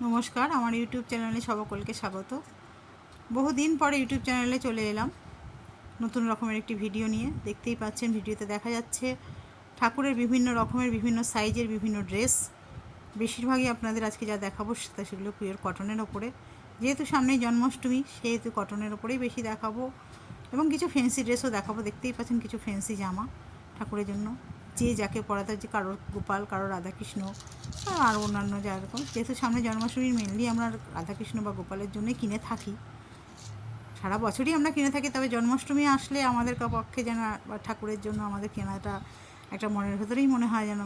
নমস্কার, আমার ইউটিউব চ্যানেলে সকলকে স্বাগত। বহুদিন পরে ইউটিউব চ্যানেলে চলে এলাম নতুন রকমের একটি ভিডিও নিয়ে। দেখতেই পাচ্ছেন ভিডিওতে দেখা যাচ্ছে ঠাকুরের বিভিন্ন রকমের বিভিন্ন সাইজের বিভিন্ন ড্রেস। বেশিরভাগই আপনাদের আজকে যা দেখাবো সেগুলো পিওর কটনের ওপরে। যেহেতু সামনেই জন্মাষ্টমী সেহেতু কটনের ওপরেই বেশি দেখাবো এবং কিছু ফ্যান্সি ড্রেসও দেখাবো। দেখতেই পাচ্ছেন কিছু ফ্যান্সি জামা ঠাকুরের জন্য, যে যাকে পরাতে হচ্ছে, কারোর গোপাল, কারোর রাধাকৃষ্ণ আর অন্যান্য যা এরকম। যেহেতু সামনে জন্মাষ্টমীর মেনলি আমরা রাধাকৃষ্ণ বা গোপালের জন্যই কিনে থাকি, সারা বছরই আমরা কিনে থাকি, তবে জন্মাষ্টমী আসলে আমাদের পক্ষে যেন বা ঠাকুরের জন্য আমাদের কেনাটা একটা মনের ভেতরেই মনে হয় যেন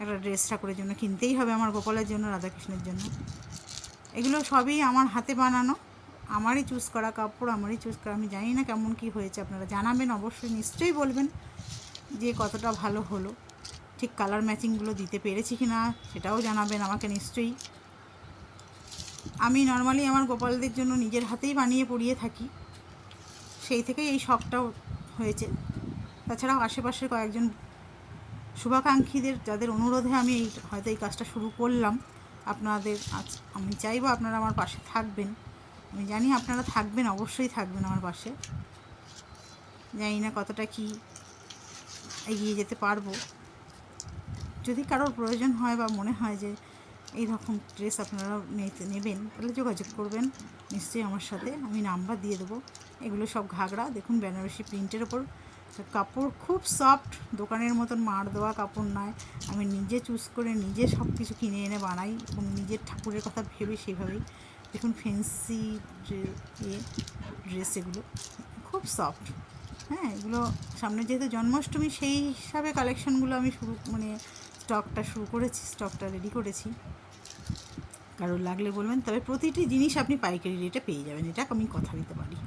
একটা ড্রেস ঠাকুরের জন্য কিনতেই হবে, আমার গোপালের জন্য, রাধাকৃষ্ণের জন্য। এগুলো সবই আমার হাতে বানানো, আমারই চুজ করা কাপড়, আমারই চুজ করা। আমি জানি না কেমন কি হয়েছে, আপনারা জানাবেন অবশ্যই, নিশ্চয়ই বলবেন যে কতটা ভালো হলো। ঠিক কালার ম্যাচিংগুলো দিতে পেরেছি কি না সেটাও জানাবেন আমাকে নিশ্চয়ই। আমি নর্মালি আমার গোপালদের জন্য নিজের হাতেই বানিয়ে পরিয়ে থাকি, সেই থেকেই এই শখটাও হয়েছে। তাছাড়াও আশেপাশের কয়েকজন শুভাকাঙ্ক্ষীদের যাদের অনুরোধে আমি হয়তো এই কাজটা শুরু করলাম। আপনাদের আমি চাইবো আপনারা আমার পাশে থাকবেন। আমি জানি আপনারা থাকবেন, অবশ্যই থাকবেন আমার পাশে। জানি না কতটা কি এগিয়ে যেতে পারবো। যদি কারোর প্রয়োজন হয় বা মনে হয় যে এই রকম ড্রেস আপনারা নেবেন, তাহলে যোগাযোগ করবেন নিশ্চয়ই আমার সাথে, আমি নাম্বার দিয়ে দেবো। এগুলো সব ঘাগরা, দেখুন বেনারসি প্রিন্টের ওপর, কাপড় খুব সফট, দোকানের মতন মাড় দেওয়া কাপড় নয়। আমি নিজে চুজ করে নিজে সব কিছু কিনে এনে বানাই এবং নিজের ঠাকুরের কথা ভেবে সেভাবেই। দেখুন ফ্যান্সি ড্রেস, এগুলো খুব সফট। হ্যাঁ, এগুলো সামনে যেহেতু জন্মাষ্টমী, সেই হিসাবে কালেকশানগুলো আমি স্টকটা রেডি করেছি। কারোর লাগলে বলবেন, তবে প্রতিটি জিনিস আপনি পাইকারি রেটে পেয়ে যাবেন, এটা আমি কথা দিতে পারি।